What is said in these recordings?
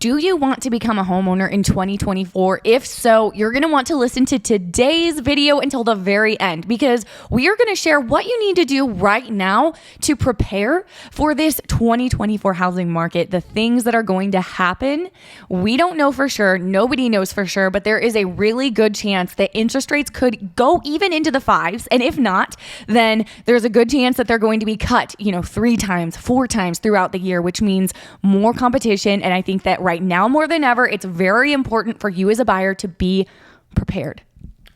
Do you want to become a homeowner in 2024? If so, you're going to want to listen to today's video until the very end, because we are going to share what you need to do right now to prepare for this 2024 housing market, the things that are going to happen. We don't know for sure. Nobody knows for sure, but there is a really good chance that interest rates could go even into the fives. And if not, then there's a good chance that they're going to be cut, 3 times, 4 times throughout the year, which means more competition. And I think that right now more than ever, it's very important for you as a buyer to be prepared.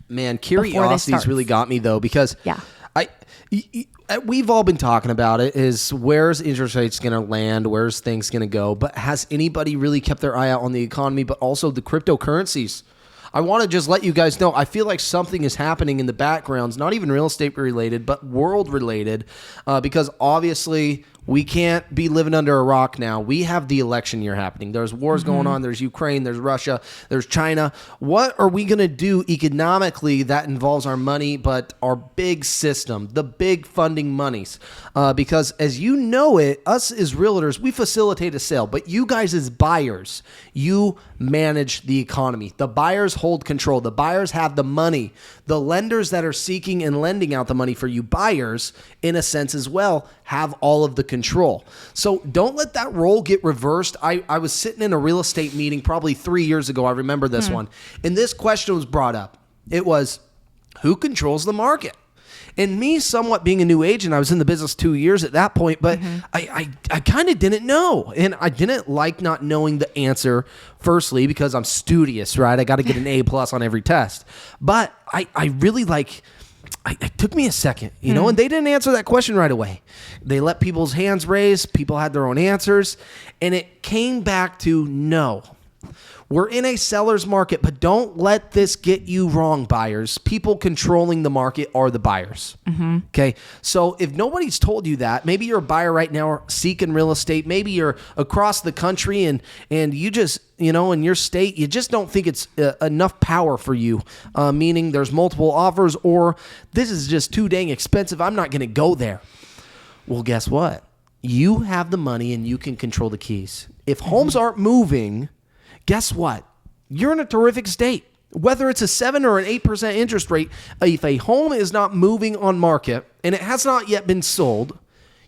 Man, curiosity's really got me though, because we've all been talking about it, is where's interest rates going to land? Where's things going to go? But has anybody really kept their eye out on the economy, but also the cryptocurrencies? I want to just let you guys know, I feel like something is happening in the backgrounds, not even real estate related, but world related, because obviously we can't be living under a rock now. We have the election year happening. There's wars going on. There's Ukraine. There's Russia. There's China. What are we going to do economically that involves our money, but our big system, the big funding monies? Because as you know it, us as realtors, we facilitate a sale, but you guys as buyers, you manage the economy. The buyers hold control. The buyers have the money. The lenders that are seeking and lending out the money for you buyers, in a sense as well, have all of the control. So don't let that role get reversed. I was sitting in a real estate meeting probably 3 years ago. I remember this one. And this question was brought up. It was, who controls the market? And me somewhat being a new agent, I was in the business 2 years at that point, but I kind of didn't know. And I didn't like not knowing the answer, firstly, because I'm studious, right? I got to get an A+ on every test. But I really it took me a second, and they didn't answer that question right away. They let people's hands raise. People had their own answers. And it came back to no. We're in a seller's market, but don't let this get you wrong, buyers. People controlling the market are the buyers. Okay. So if nobody's told you that, maybe you're a buyer right now seeking real estate. Maybe you're across the country and you just, in your state, you just don't think it's enough power for you, meaning there's multiple offers, or this is just too dang expensive. I'm not going to go there. Well, guess what? You have the money and you can control the keys. If homes aren't moving, guess what? You're in a terrific state. Whether it's a 7 or an 8% interest rate, if a home is not moving on market and it has not yet been sold,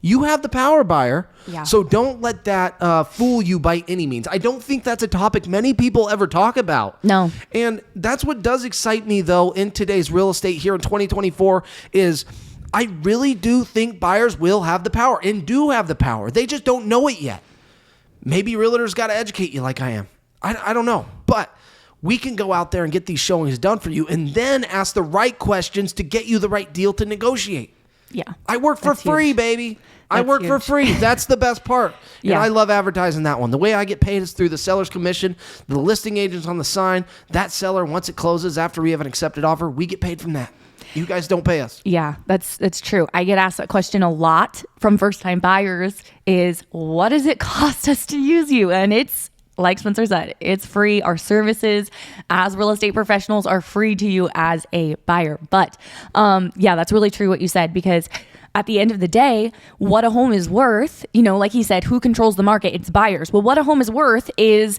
you have the power, buyer. Yeah. So don't let that fool you by any means. I don't think that's a topic many people ever talk about. No. And that's what does excite me, though, in today's real estate here in 2024 is I really do think buyers will have the power and do have the power. They just don't know it yet. Maybe realtors got to educate you like I am. I don't know, but we can go out there and get these showings done for you and then ask the right questions to get you the right deal to negotiate. Yeah. I work for free, baby. I work for free. That's the best part. And I love advertising that one. The way I get paid is through the seller's commission, the listing agents on the sign. That seller, once it closes after we have an accepted offer, we get paid from that. You guys don't pay us. Yeah, that's true. I get asked that question a lot from first-time buyers is, what does it cost us to use you? And it's, like Spencer said, it's free. Our services as real estate professionals are free to you as a buyer. But that's really true what you said, because at the end of the day, what a home is worth, like he said, who controls the market? It's buyers. Well, what a home is worth is,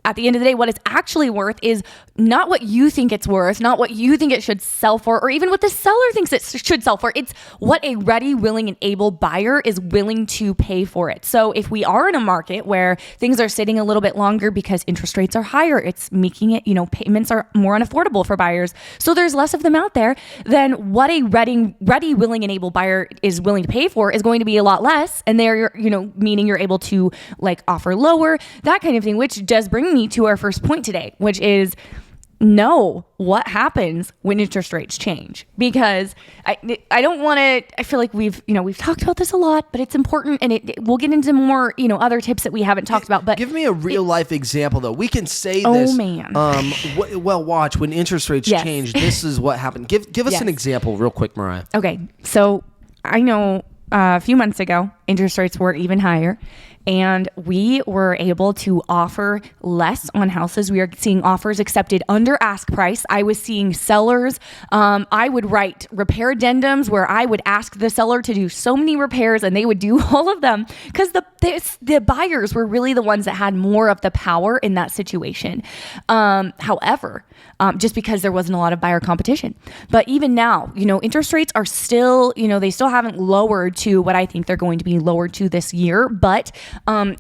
at the end of the day, what it's actually worth is not what you think it's worth, not what you think it should sell for, or even what the seller thinks it should sell for. It's what a ready, willing, and able buyer is willing to pay for it. So if we are in a market where things are sitting a little bit longer because interest rates are higher, it's making it, payments are more unaffordable for buyers. So there's less of them out there, then what a ready, willing, and able buyer is willing to pay for is going to be a lot less. And they're, meaning you're able to offer lower, that kind of thing, which does bring me to our first point today, which is know what happens when interest rates change, because I don't want to, I feel like we've talked about this a lot, but it's important, and we'll get into more, other tips that we haven't talked about, but give me a real life example though. We can say this. Oh man. Well, watch when interest rates change, this is what happened. Give us an example real quick, Mariah. Okay. So I know a few months ago, interest rates were even higher. and we were able to offer less on houses. We are seeing offers accepted under ask price. I was seeing sellers. I would write repair addendums where I would ask the seller to do so many repairs and they would do all of them, because the buyers were really the ones that had more of the power in that situation. However, just because there wasn't a lot of buyer competition. But even now, interest rates are still, they still haven't lowered to what I think they're going to be lowered to this year. But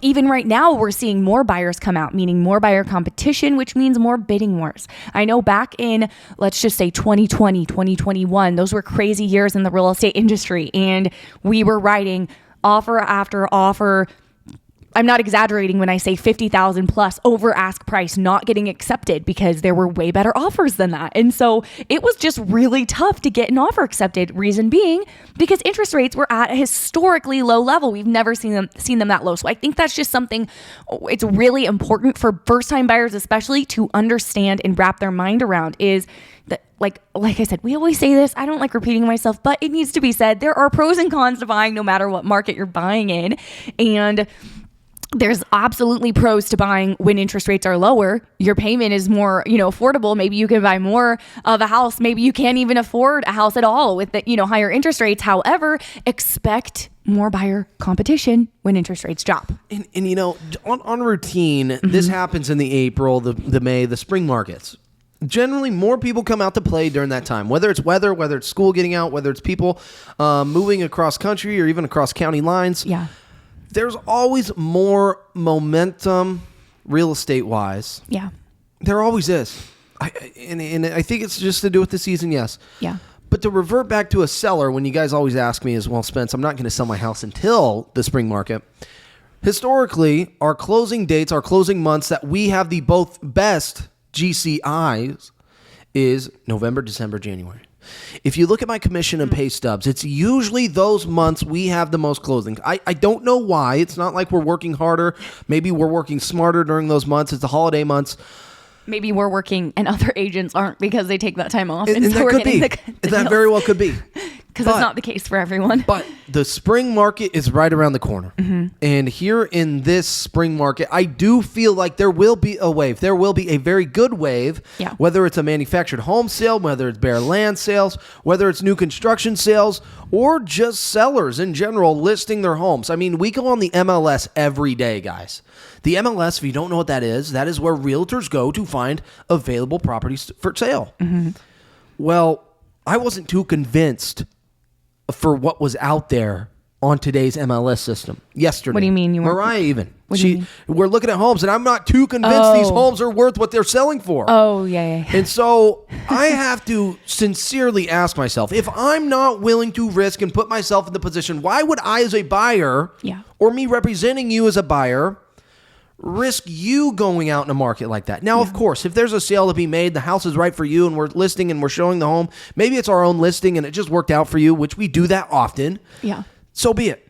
even right now, we're seeing more buyers come out, meaning more buyer competition, which means more bidding wars. I know back in, let's just say 2020, 2021, those were crazy years in the real estate industry. And we were writing offer after offer. I'm not exaggerating when I say 50,000 plus over ask price not getting accepted, because there were way better offers than that. And so it was just really tough to get an offer accepted. Reason being, because interest rates were at a historically low level. We've never seen them that low. So I think that's just something, it's really important for first time buyers, especially, to understand and wrap their mind around, is that, like I said, we always say this, I don't like repeating myself, but it needs to be said. There are pros and cons to buying no matter what market you're buying in. And there's absolutely pros to buying when interest rates are lower. Your payment is more, affordable. Maybe you can buy more of a house. Maybe you can't even afford a house at all with the, higher interest rates. However, expect more buyer competition when interest rates drop. And on routine, this happens in the April, the May, the spring markets. Generally, more people come out to play during that time, whether it's weather, whether it's school getting out, whether it's people moving across country or even across county lines. Yeah. There's always more momentum real estate wise. Yeah. There always is. And I think it's just to do with the season, yes. Yeah. But to revert back to a seller, when you guys always ask me is, well, Spence, I'm not going to sell my house until the spring market. Historically, our closing dates, our closing months that we have the both best GCIs is November, December, January. If you look at my commission and pay stubs, it's usually those months we have the most closings. I don't know why. It's not like we're working harder. Maybe we're working smarter during those months. It's the holiday months. Maybe we're working and other agents aren't, because they take that time off. And so that we're could be. That very well could be. Because it's not the case for everyone. But the spring market is right around the corner. Mm-hmm. And here in this spring market, I do feel like there will be a wave. There will be a very good wave, whether it's a manufactured home sale, whether it's bare land sales, whether it's new construction sales, or just sellers in general listing their homes. I mean, we go on the MLS every day, guys. The MLS, if you don't know what that is where realtors go to find available properties for sale. Mm-hmm. Well, I wasn't too convinced for what was out there on today's MLS system yesterday. What do you mean? Mariah even. What do you mean? We're looking at homes, and I'm not too convinced these homes are worth what they're selling for. Oh, yeah. And so I have to sincerely ask myself, if I'm not willing to risk and put myself in the position, why would I as a buyer, or me representing you as a buyer, risk you going out in a market like that? Now, of course, if there's a sale to be made, the house is right for you, and we're listing and we're showing the home, maybe it's our own listing and it just worked out for you, which we do that often. Yeah. So be it.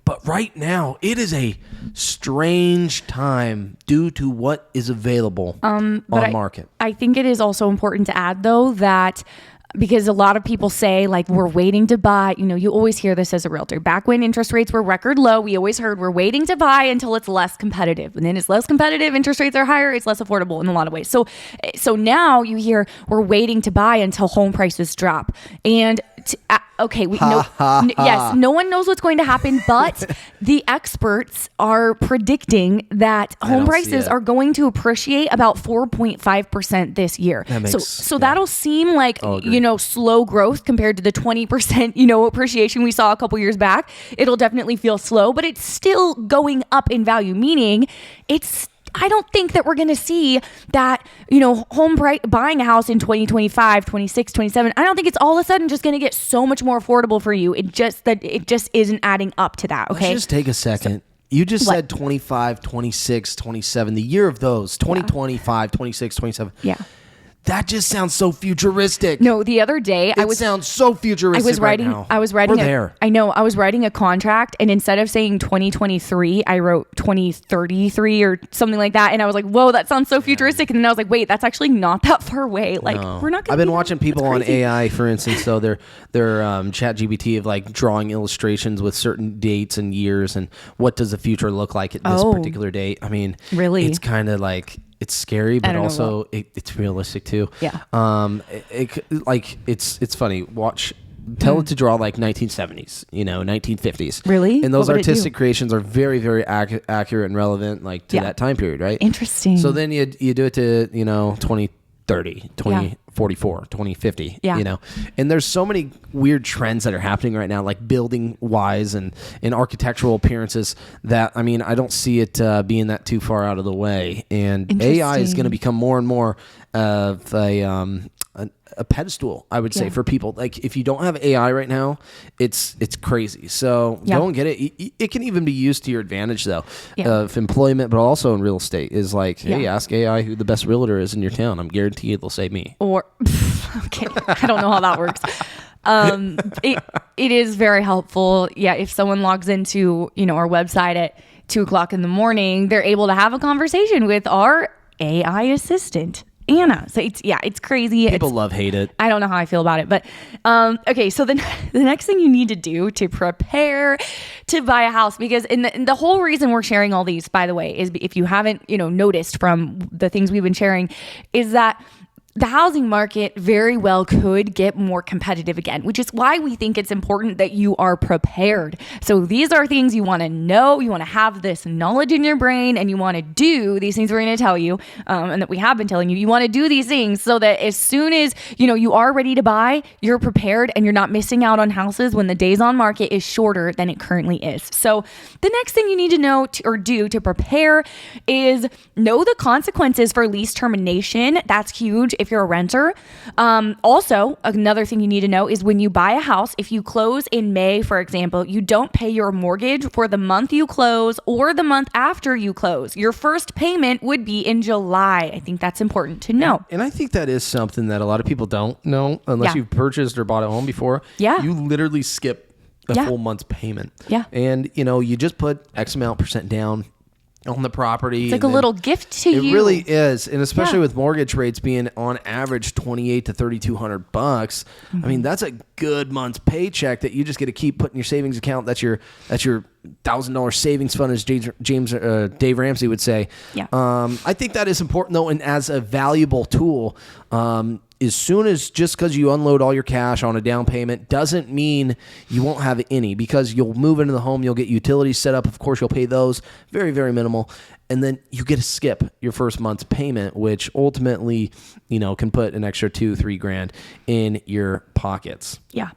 But right now, it is a strange time due to what is available on market. I think it is also important to add, though, that because a lot of people say, like, we're waiting to buy. You always hear this as a realtor. Back when interest rates were record low, we always heard we're waiting to buy until it's less competitive. And then it's less competitive, interest rates are higher, it's less affordable in a lot of ways. So now you hear we're waiting to buy until home prices drop. And yes, no one knows what's going to happen, but the experts are predicting that home prices are going to appreciate about 4.5% this year. So that'll seem like, slow growth compared to the 20%, appreciation we saw a couple years back. It'll definitely feel slow, but it's still going up in value, meaning I don't think that we're going to see that, buying a house in 2025, 26, 27. I don't think it's all of a sudden just going to get so much more affordable for you. It just isn't adding up to that. Okay. Let's just take a second. You just said 25, 26, 27, the year of those, 2025, 26, 27. Yeah. That just sounds so futuristic. No, the other day It sounds so futuristic. I was writing We're there. I know, I was writing a contract, and instead of saying 2023, I wrote 2033 or something like that. And I was like, whoa, that sounds so futuristic. And then I was like, wait, that's actually not that far away. Like, we're not gonna I've been watching people on AI, for instance, so their chat GPT of like drawing illustrations with certain dates and years and what does the future look like at this particular date. I mean, really, it's kind of like, it's scary, but also it's realistic too. Yeah. It's funny. Tell it to draw like 1970s, 1950s. Really? And those artistic creations are very, very accurate and relevant, like to that time period, right? Interesting. So then you do it to 2030, 2044, 2050. And there's so many weird trends that are happening right now, like building wise and in architectural appearances, that I mean, I don't see it being that too far out of the way. And AI is going to become more and more of a pedestal, I would say, for people. Like, if you don't have AI right now, it's crazy. So go and get it. It can even be used to your advantage, though, of employment, but also in real estate. Is like, hey, ask AI who the best realtor is in your town. I'm guaranteed they'll say me. Or okay, I don't know how that works. It is very helpful. Yeah, if someone logs into our website at 2:00 in the morning, they're able to have a conversation with our AI assistant, Anna. So it's crazy. People hate it. I don't know how I feel about it, but okay. So the next thing you need to do to prepare to buy a house, because the whole reason we're sharing all these, by the way, is if you haven't noticed from the things we've been sharing, is that the housing market very well could get more competitive again, which is why we think it's important that you are prepared. So these are things you want to know. You want to have this knowledge in your brain, and you want to do these things we're going to tell you, and that we have been telling you. You want to do these things so that as soon as you are ready to buy, you're prepared and you're not missing out on houses when the days on market is shorter than it currently is. So the next thing you need to know or do to prepare is know the consequences for lease termination. That's huge if you're a renter. Also, another thing you need to know is when you buy a house, if you close in May, for example, you don't pay your mortgage for the month you close or the month after you close. Your first payment would be in July. I think that's important to know. And I think that is something that a lot of people don't know unless you've purchased or bought a home before. Yeah. You literally skip a full month's payment. Yeah. And, you just put X amount % down on the property. It's like a little gift to you. It really is. And especially with mortgage rates being on average $2,800 to $3,200. I mean, that's a good month's paycheck that you just get to keep putting in your savings account. That's your $1,000 savings fund, as Dave Ramsey would say. Yeah. I think that is important, though, and as a valuable tool. As soon as, just because you unload all your cash on a down payment doesn't mean you won't have any, because you'll move into the home, you'll get utilities set up. Of course, you'll pay those, very, very minimal. And then you get to skip your first month's payment, which ultimately, can put an extra $2-3 grand in your pockets. Yeah.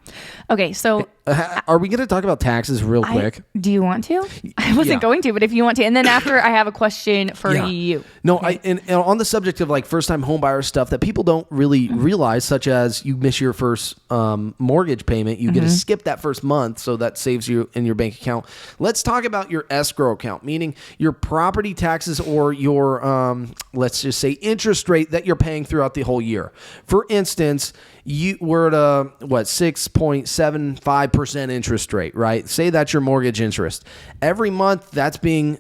Okay. So are we going to talk about taxes real quick? Do you want to? I wasn't going to, but if you want to. And then after, I have a question for you. No, okay. And on the subject of like first time home buyer stuff that people don't really realize, such as you miss your first mortgage payment, you get to skip that first month. So that saves you in your bank account. Let's talk about your escrow account, meaning your property taxes or your, let's just say, interest rate that you're paying throughout the whole year. For instance, you were at a 6.75% interest rate, right? Say that's your mortgage interest. Every month that's being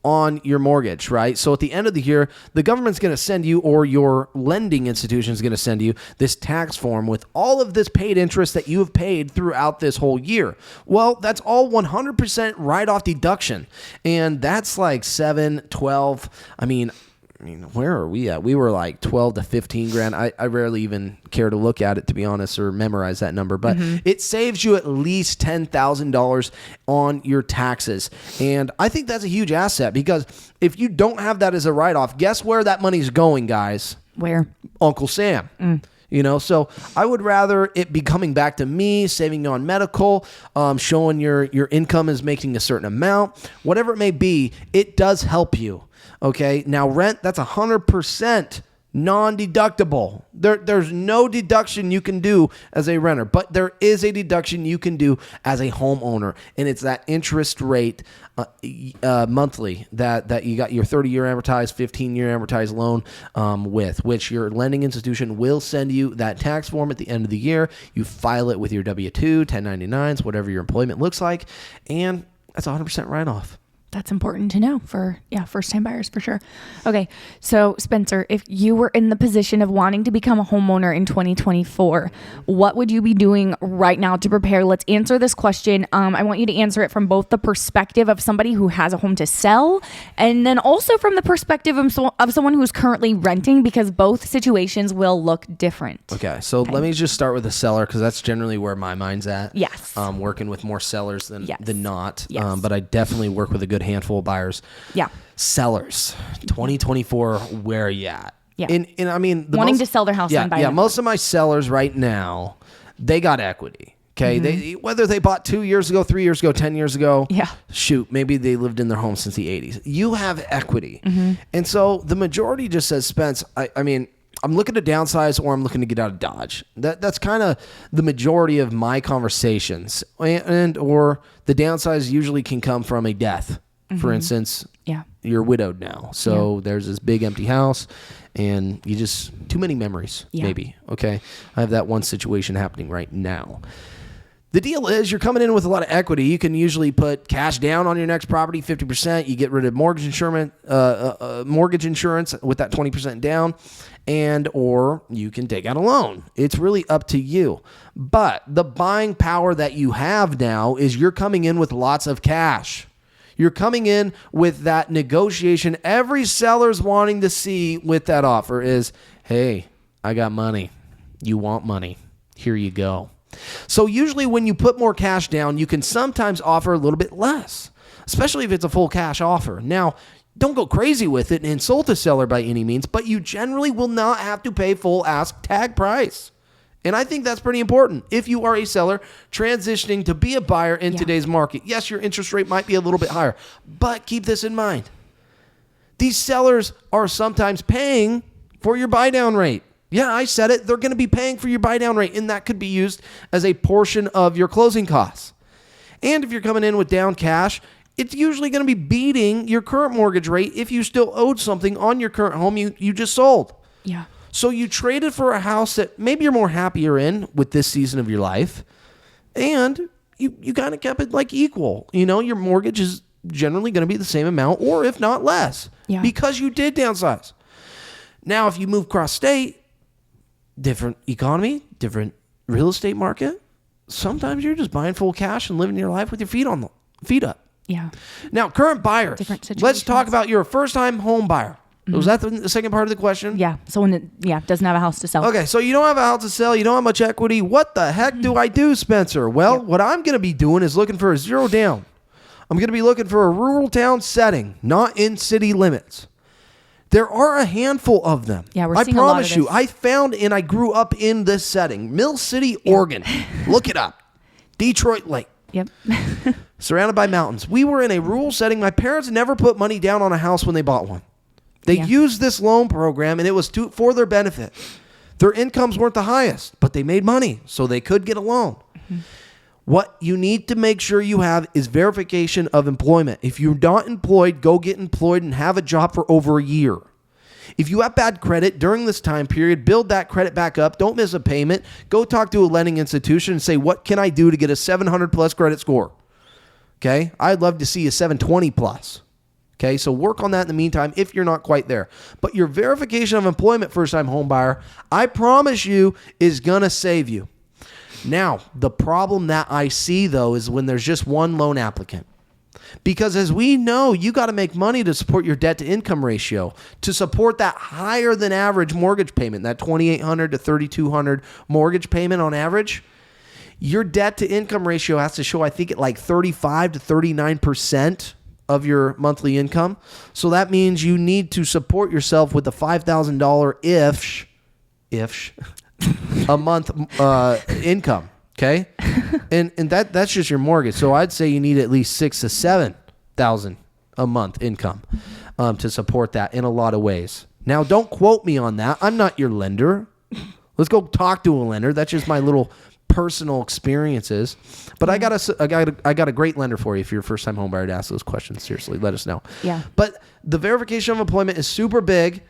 on your mortgage, right? So at the end of the year, the government's going to send you, or your lending institution is going to send you, this tax form with all of this paid interest that you have paid throughout this whole year. Well, that's all 100% write-off deduction. And that's like 7, 12, I mean, where are we at? We were like 12 to 15 grand. I rarely even care to look at it, to be honest, or memorize that number. But it saves you at least $10,000 on your taxes. And I think that's a huge asset, because if you don't have that as a write-off, guess where that money's going, guys? Where? Uncle Sam. So I would rather it be coming back to me, saving you on medical, showing your income is making a certain amount, whatever it may be. It does help you. Okay. Now rent, that's 100% non-deductible. There's no deduction you can do as a renter, but there is a deduction you can do as a homeowner, and it's that interest rate monthly that you got your 30-year amortized, 15-year amortized loan with, which your lending institution will send you that tax form at the end of the year. You file it with your W-2, 1099s, whatever your employment looks like, and that's 100% write-off. That's important to know for, first-time buyers for sure. Okay, so Spencer, if you were in the position of wanting to become a homeowner in 2024, what would you be doing right now to prepare? Let's answer this question. I want you to answer it from both the perspective of somebody who has a home to sell, and then also from the perspective of someone who's currently renting, because both situations will look different. Okay, so let me just start with the seller, because that's generally where my mind's at. Yes. Working with more sellers than not. Yes. But I definitely work with a good handful of buyers. Yeah. Sellers, 2024, where are you at? Yeah. And I mean, wanting to sell their house and buy it. Most of my sellers right now, they got equity. Okay. They, whether they bought 2 years ago, 3 years ago, 10 years ago, shoot, maybe they lived in their home since the 80s. You have equity. And so the majority just says, Spence, I mean, I'm looking to downsize or I'm looking to get out of Dodge. That's kind of the majority of my conversations. And or the downsize usually can come from a death. For instance, you're widowed now. So there's this big empty house and you just, too many memories, maybe. Okay. I have that one situation happening right now. The deal is you're coming in with a lot of equity. You can usually put cash down on your next property, 50%. You get rid of mortgage insurance with that 20% down, and or you can take out a loan. It's really up to you. But the buying power that you have now is you're coming in with lots of cash. You're coming in with that negotiation. Every seller's wanting to see with that offer is, hey, I got money. You want money. Here you go. So usually when you put more cash down, you can sometimes offer a little bit less, especially if it's a full cash offer. Now, don't go crazy with it and insult a seller by any means, but you generally will not have to pay full ask tag price. And I think that's pretty important. If you are a seller transitioning to be a buyer in today's market, yes, your interest rate might be a little bit higher, but keep this in mind. These sellers are sometimes paying for your buy down rate. Yeah, I said it. They're going to be paying for your buy down rate, and that could be used as a portion of your closing costs. And if you're coming in with down cash, it's usually going to be beating your current mortgage rate if you still owed something on your current home you just sold. Yeah. So you traded for a house that maybe you're more happier in with this season of your life, and you kind of kept it like equal. You know, your mortgage is generally going to be the same amount, or if not less, because you did downsize. Now, if you move cross state, different economy, different real estate market. Sometimes you're just buying full cash and living your life with your feet up. Yeah. Now, current buyers. Different situations. Let's talk about you're a first-time home buyer. Was that the second part of the question? Yeah. Someone that doesn't have a house to sell. Okay, so you don't have a house to sell. You don't have much equity. What the heck do I do, Spencer? Well, what I'm going to be doing is looking for a zero down. I'm going to be looking for a rural town setting, not in city limits. There are a handful of them. Yeah, we're I seeing a lot of promise you. this. I found and I grew up in this setting. Mill City, Oregon. Look it up. Detroit Lake. Yep. Surrounded by mountains. We were in a rural setting. My parents never put money down on a house when they bought one. They used this loan program, and it was for their benefit. Their incomes weren't the highest, but they made money, so they could get a loan. What you need to make sure you have is verification of employment. If you're not employed, go get employed and have a job for over a year. If you have bad credit during this time period, build that credit back up. Don't miss a payment. Go talk to a lending institution and say, what can I do to get a 700 plus credit score? Okay. I'd love to see a 720 plus. Okay. So work on that in the meantime if you're not quite there. But your verification of employment, first time home buyer, I promise you is going to save you. Now, the problem that I see, though, is when there's just one loan applicant. Because as we know, you got to make money to support your debt to income ratio, to support that higher than average mortgage payment, that $2,800 to $3,200 mortgage payment on average. Your debt to income ratio has to show, I think, at like 35 to 39% of your monthly income. So that means you need to support yourself with a $5,000 ish a month income. Okay. And that's just your mortgage. So I'd say you need at least $6,000 to $7,000 a month income to support that in a lot of ways. Now, don't quote me on that. I'm not your lender. Let's go talk to a lender. That's just my little personal experiences. But I got a great lender for you if you're a first-time home buyer to ask those questions. Seriously, let us know. Yeah. But the verification of employment is super big.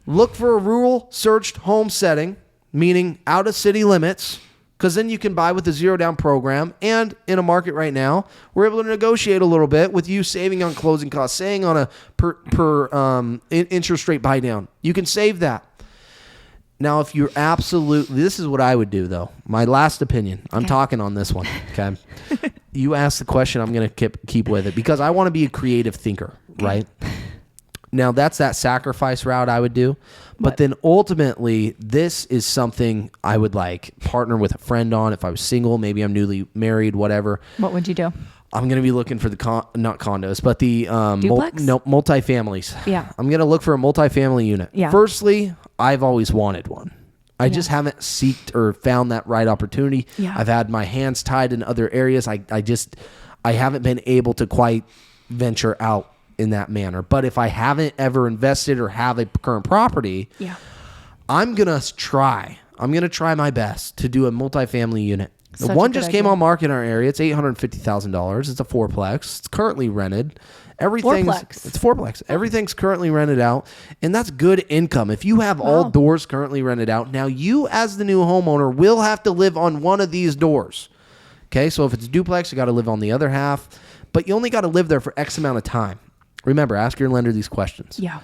Look for a rural searched home setting, meaning out of city limits, because then you can buy with a zero down program. And in a market right now, we're able to negotiate a little bit with you saving on closing costs, saving on a per interest rate buy down. You can save that. Now, if you're this is what I would do, though. My last opinion. I'm talking on this one, okay? You ask the question, I'm going to keep with it because I want to be a creative thinker, right? Now, that's that sacrifice route I would do. But then ultimately, this is something I would partner with a friend on. If I was single, maybe I'm newly married, whatever. What would you do? I'm going to be looking for not condos, but the multifamilies. Yeah. I'm going to look for a multifamily unit. Yeah. Firstly, I've always wanted one. I just haven't seeked or found that right opportunity. Yeah. I've had my hands tied in other areas. I haven't been able to quite venture out in that manner. But if I haven't ever invested or have a current property, I'm going to try my best to do a multifamily unit. The one just came on market in our area. It's $850,000. It's a fourplex. It's currently rented. It's fourplex. Everything's currently rented out, and that's good income. If you have all doors currently rented out, now you as the new homeowner will have to live on one of these doors. Okay, so if it's a duplex, you got to live on the other half, but you only got to live there for X amount of time. Remember, ask your lender these questions. Yeah.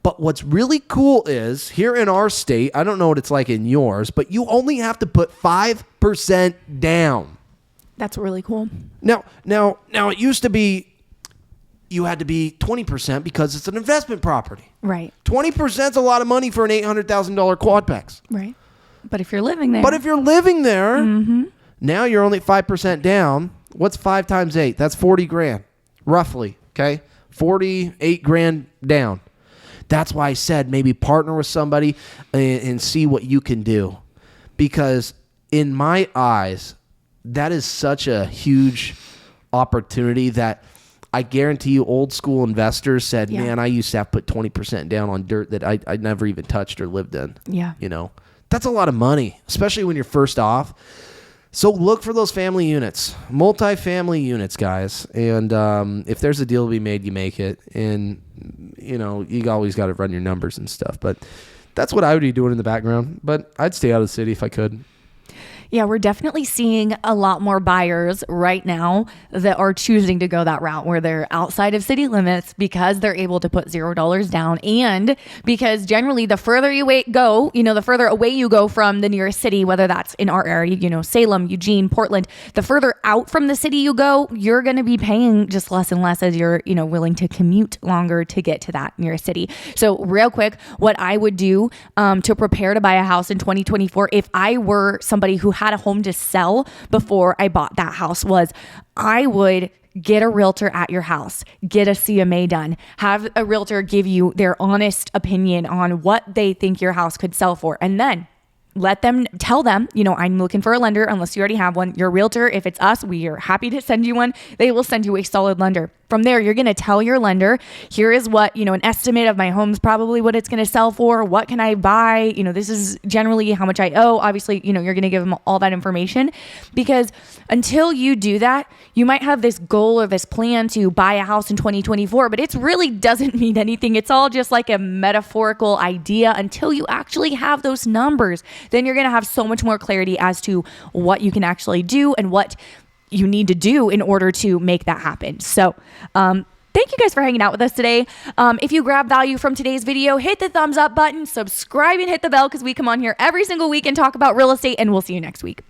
But what's really cool is here in our state, I don't know what it's like in yours, but you only have to put 5% down. That's really cool. Now it used to be you had to be 20% because it's an investment property. Right. 20% is a lot of money for an $800,000 quadplex. Right. But if you're living there. Now you're only 5% down. What's 5 times 8? That's 40 grand, roughly. Okay. 48 grand down. That's why I said maybe partner with somebody and see what you can do. Because in my eyes, that is such a huge opportunity that I guarantee you old school investors said, man, I used to have to put 20% down on dirt that I never even touched or lived in. Yeah. That's a lot of money, especially when you're first off. So look for those family units, multifamily units, guys. And if there's a deal to be made, you make it. And, you always got to run your numbers and stuff. But that's what I would be doing in the background. But I'd stay out of the city if I could. Yeah, we're definitely seeing a lot more buyers right now that are choosing to go that route where they're outside of city limits because they're able to put $0 down, and because generally the further you go, the further away you go from the nearest city, whether that's in our area, Salem, Eugene, Portland, the further out from the city you go, you're going to be paying just less and less as you're, willing to commute longer to get to that nearest city. So real quick, what I would do to prepare to buy a house in 2024, if I were somebody who had a home to sell before I bought that house, was I would get a realtor at your house, get a CMA done, have a realtor give you their honest opinion on what they think your house could sell for, and then tell them, I'm looking for a lender unless you already have one. Your realtor, if it's us, we are happy to send you one. They will send you a solid lender. From there, you're going to tell your lender, here is what, an estimate of my home's probably what it's going to sell for. What can I buy? This is generally how much I owe. Obviously, you're going to give them all that information, because until you do that, you might have this goal or this plan to buy a house in 2024, but it really doesn't mean anything. It's all just like a metaphorical idea until you actually have those numbers. Then you're going to have so much more clarity as to what you can actually do and what you need to do in order to make that happen. So, thank you guys for hanging out with us today. If you grab value from today's video, hit the thumbs up button, subscribe, and hit the bell, because we come on here every single week and talk about real estate, and we'll see you next week.